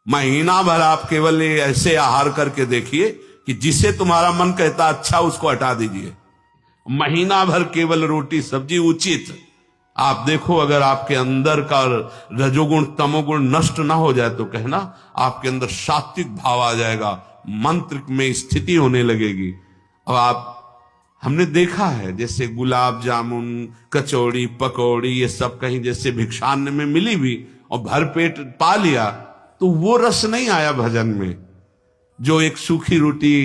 महीना भर आप केवल ये ऐसे आहार करके देखिए कि जिसे तुम्हारा मन कहता अच्छा उसको हटा दीजिए। महीना भर केवल रोटी सब्जी उचित, आप देखो अगर आपके अंदर का रजोगुण तमोगुण नष्ट ना हो जाए तो कहना आपके अंदर सात्विक भाव आ जाएगा, मंत्र में स्थिति होने लगेगी। अब आप हमने देखा है जैसे गुलाब जामुन कचौड़ी पकौड़ी ये सब कहीं जैसे भिक्षान्न में मिली भी और भर पेट पा लिया तो वो रस नहीं आया भजन में, जो एक सूखी रोटी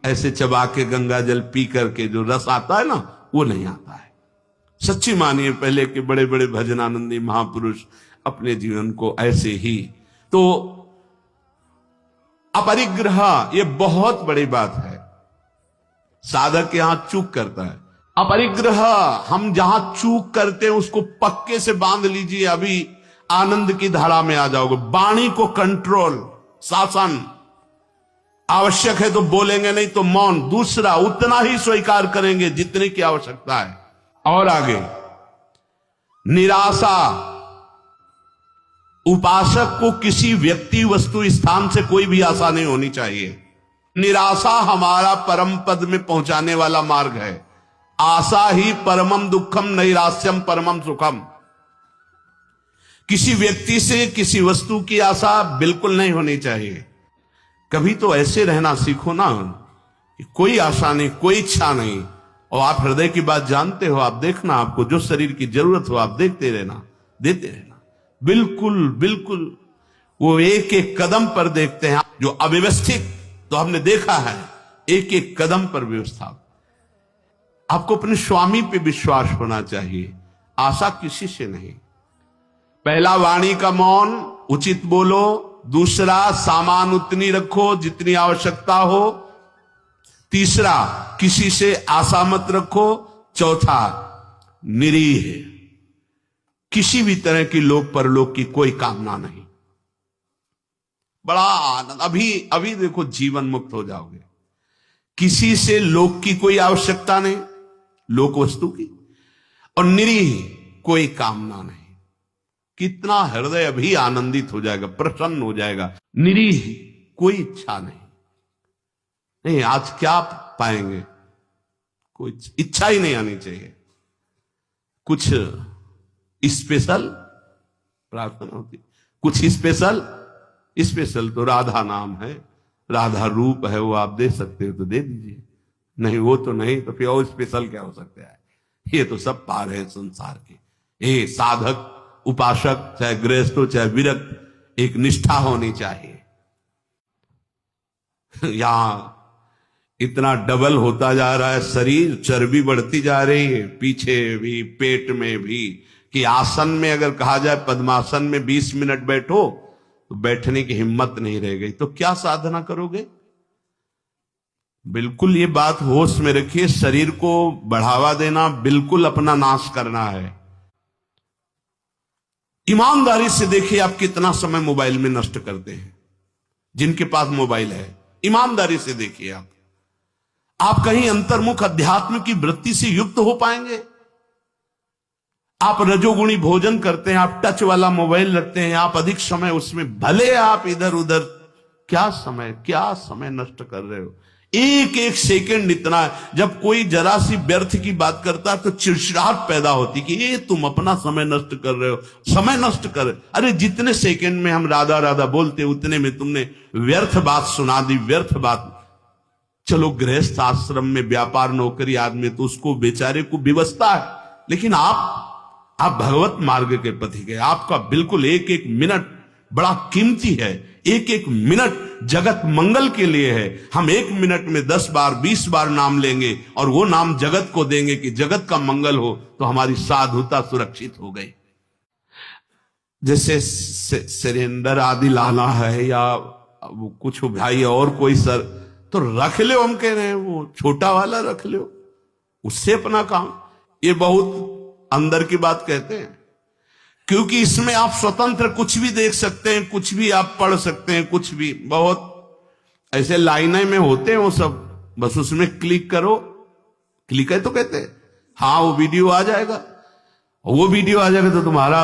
ऐसे चबा के गंगा जल पी करके जो रस आता है ना वो नहीं आता है। सच्ची मानिए पहले के बड़े बड़े भजनानंदी महापुरुष अपने जीवन को ऐसे ही। तो अपरिग्रह ये बहुत बड़ी बात है, साधक यहां चूक करता है। अपरिग्रह हम जहां चूक करते हैं उसको पक्के से बांध लीजिए, अभी आनंद की धारा में आ जाओगे। वाणी को कंट्रोल शासन, आवश्यक है तो बोलेंगे नहीं तो मौन। दूसरा उतना ही स्वीकार करेंगे जितने की आवश्यकता है। और आगे निराशा, उपासक को किसी व्यक्ति वस्तु स्थान से कोई भी आशा नहीं होनी चाहिए। निराशा हमारा परम पद में पहुंचाने वाला मार्ग है। आशा ही परमम दुखम नैराश्यम परमम सुखम। किसी व्यक्ति से किसी वस्तु की आशा बिल्कुल नहीं होनी चाहिए। कभी तो ऐसे रहना सीखो ना कि कोई आशा नहीं कोई इच्छा नहीं, और आप हृदय की बात जानते हो, आप देखना आपको जो शरीर की जरूरत हो आप देखते रहना देते रहना। बिल्कुल बिल्कुल वो एक एक कदम पर देखते हैं। जो अव्यवस्थित तो हमने देखा है एक एक कदम पर व्यवस्था। आपको अपने स्वामी पे विश्वास होना चाहिए, आशा किसी से नहीं। पहला वाणी का मौन, उचित बोलो। दूसरा सामान उतनी रखो जितनी आवश्यकता हो। तीसरा किसी से आशा मत रखो। चौथा निरीह, किसी भी तरह की लोक परलोक की कोई कामना नहीं। बड़ा आनंद, अभी देखो जीवन मुक्त हो जाओगे। किसी से लोक की कोई आवश्यकता नहीं, लोक वस्तु की, और निरीह कोई कामना नहीं। कितना हृदय अभी आनंदित हो जाएगा, प्रसन्न हो जाएगा। निरीह कोई इच्छा नहीं, आज क्या पाएंगे, कोई इच्छा ही नहीं आनी चाहिए। कुछ स्पेशल प्रार्थना होती, कुछ स्पेशल तो राधा नाम है, राधा रूप है, वो आप दे सकते हो तो दे दीजिए, नहीं वो तो नहीं तो फिर और स्पेशल क्या हो सकता है। ये तो सब पार है संसार के। ये साधक उपासक चाहे गृहस्थ हो चाहे विरक्त, एक निष्ठा होनी चाहिए। यहां इतना डबल होता जा रहा है शरीर, चर्बी बढ़ती जा रही है पीछे भी पेट में भी, कि आसन में अगर कहा जाए पद्मासन में 20 मिनट बैठो तो बैठने की हिम्मत नहीं रह गई, तो क्या साधना करोगे। बिल्कुल ये बात होश में रखिए, शरीर को बढ़ावा देना बिल्कुल अपना नाश करना है। ईमानदारी से देखिए आप कितना समय मोबाइल में नष्ट करते हैं, जिनके पास मोबाइल है ईमानदारी से देखिए आप कहीं अंतर्मुख अध्यात्म की वृत्ति से युक्त हो पाएंगे। आप रजोगुणी भोजन करते हैं, आप टच वाला मोबाइल रखते हैं, आप अधिक समय उसमें, भले आप इधर उधर क्या समय नष्ट कर रहे हो। एक एक सेकंड इतना, जब कोई जरा सी व्यर्थ की बात करता है तो चिड़चिड़ाहट पैदा होती कि ये तुम अपना समय नष्ट कर रहे हो, समय नष्ट कर। अरे जितने सेकंड में हम राधा राधा बोलते उतने में तुमने व्यर्थ बात सुना दी, व्यर्थ बात। चलो गृहस्थ आश्रम में व्यापार नौकरी आदमी तो उसको बेचारे को व्यवस्था है, लेकिन आप भगवत मार्ग के पथिक है। आपका बिल्कुल एक एक मिनट बड़ा कीमती है, एक एक मिनट जगत मंगल के लिए है। हम 1 मिनट में 10 बार 20 बार नाम लेंगे और वो नाम जगत को देंगे कि जगत का मंगल हो, तो हमारी साधुता सुरक्षित हो गई। जैसे सिलेंडर आदि लाना है या कुछ भाई और कोई सर, तो रख लो, हम कह रहे हैं वो छोटा वाला रख लो, उससे अपना काम। ये बहुत अंदर की बात कहते हैं, क्योंकि इसमें आप स्वतंत्र कुछ भी देख सकते हैं, कुछ भी आप पढ़ सकते हैं, कुछ भी। बहुत ऐसे लाइनें में होते हैं वो सब, बस उसमें क्लिक करो, क्लिक है तो कहते हैं हाँ वो वीडियो आ जाएगा, वो वीडियो आ जाएगा तो तुम्हारा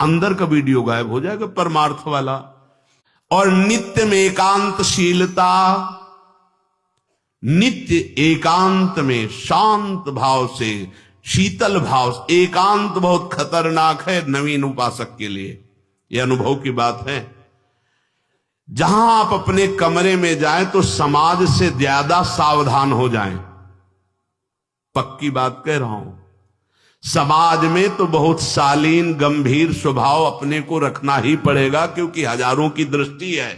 अंदर का वीडियो गायब हो जाएगा, परमार्थ वाला। और नित्य में एकांतशीलता, नित्य एकांत में शांत भाव से, शीतल भाव से। एकांत बहुत खतरनाक है नवीन उपासक के लिए, यह अनुभव की बात है। जहां आप अपने कमरे में जाएं तो समाज से ज्यादा सावधान हो जाएं, पक्की बात कह रहा हूं। समाज में तो बहुत शालीन गंभीर स्वभाव अपने को रखना ही पड़ेगा, क्योंकि हजारों की दृष्टि है।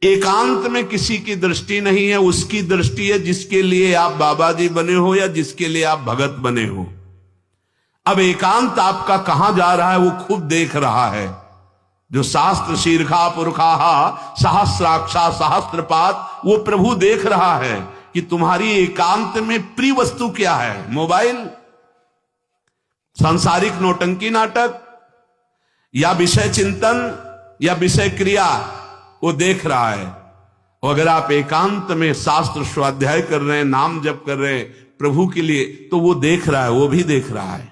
एकांत में किसी की दृष्टि नहीं है, उसकी दृष्टि है जिसके लिए आप बाबा जी बने हो या जिसके लिए आप भगत बने हो। अब एकांत आपका कहां जा रहा है वो खुद देख रहा है। जो शास्त्र शीर्षा पुरखा सहस्राक्षा सहस्त्रपात, वो प्रभु देख रहा है कि तुम्हारी एकांत में प्रिय वस्तु क्या है। मोबाइल, सांसारिक नौटंकी नाटक, या विषय चिंतन, या विषय क्रिया, वो देख रहा है। और अगर आप एकांत में शास्त्र स्वाध्याय कर रहे हैं, नाम जप कर रहे हैं प्रभु के लिए, तो वो देख रहा है, वो भी देख रहा है।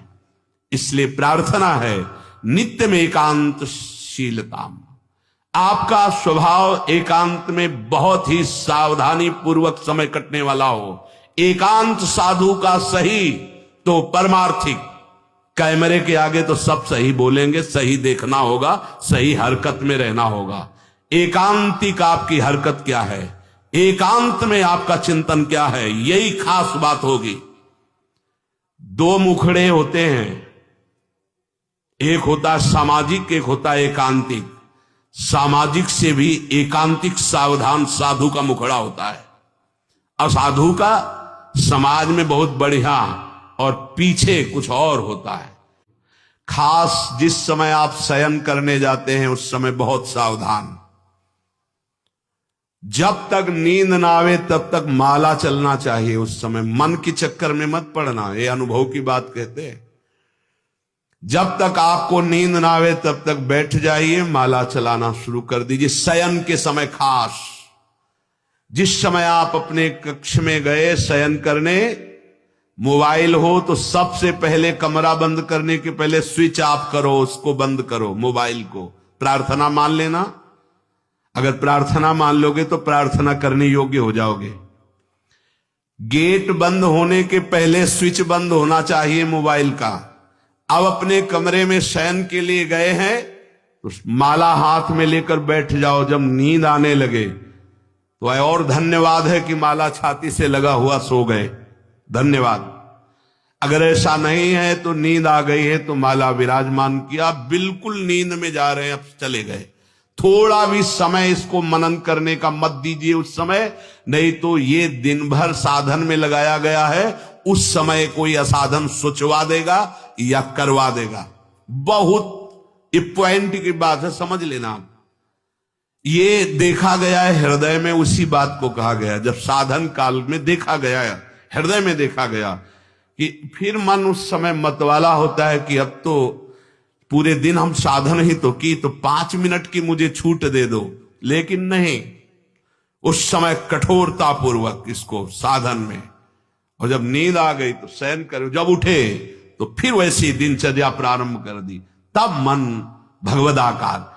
इसलिए प्रार्थना है नित्य में एकांतशीलता। आपका स्वभाव एकांत में बहुत ही सावधानी पूर्वक समय कटने वाला हो। एकांत साधु का सही तो परमार्थिक। कैमरे के आगे तो सब सही बोलेंगे, सही देखना होगा, सही हरकत में रहना होगा। एकांतिक आपकी हरकत क्या है, एकांत में आपका चिंतन क्या है, यही खास बात होगी। दो मुखड़े होते हैं, एक होता है सामाजिक, एक होता है एकांतिक। सामाजिक से भी एकांतिक सावधान साधु का मुखड़ा होता है। असाधु का समाज में बहुत बढ़िया और पीछे कुछ और होता है। खास जिस समय आप शयन करने जाते हैं उस समय बहुत सावधान। जब तक नींद ना आवे तब तक माला चलना चाहिए। उस समय मन के चक्कर में मत पड़ना, ये अनुभव की बात कहते हैं। जब तक आपको नींद ना आवे तब तक बैठ जाइए, माला चलाना शुरू कर दीजिए। शयन के समय खास, जिस समय आप अपने कक्ष में गए शयन करने, मोबाइल हो तो सबसे पहले कमरा बंद करने के पहले स्विच ऑफ करो, उसको बंद करो मोबाइल को। प्रार्थना मान लेना, अगर प्रार्थना मान लोगे तो प्रार्थना करने योग्य हो जाओगे। गेट बंद होने के पहले स्विच बंद होना चाहिए मोबाइल का। अब अपने कमरे में शयन के लिए गए हैं तो माला हाथ में लेकर बैठ जाओ। जब नींद आने लगे तो और धन्यवाद है कि माला छाती से लगा हुआ सो गए, धन्यवाद। अगर ऐसा नहीं है तो नींद आ गई है तो माला विराजमान किया, बिल्कुल नींद में जा रहे हैं, अब चले गए। थोड़ा भी समय इसको मनन करने का मत दीजिए उस समय, नहीं तो ये दिन भर साधन में लगाया गया है, उस समय कोई असाधन सोचवा देगा या करवा देगा। बहुत ये पॉइंट की बात है, समझ लेना आप। ये देखा गया है हृदय में, उसी बात को कहा गया जब साधन काल में देखा गया है, हृदय में देखा गया कि फिर मन उस समय मतवाला होता है कि अब तो पूरे दिन हम साधन ही तो की, तो 5 मिनट की मुझे छूट दे दो। लेकिन नहीं, उस समय कठोरता पूर्वक इसको साधन में, और जब नींद आ गई तो शयन करो, जब उठे तो फिर वैसी दिनचर्या प्रारंभ कर दी। तब मन भगवदाकार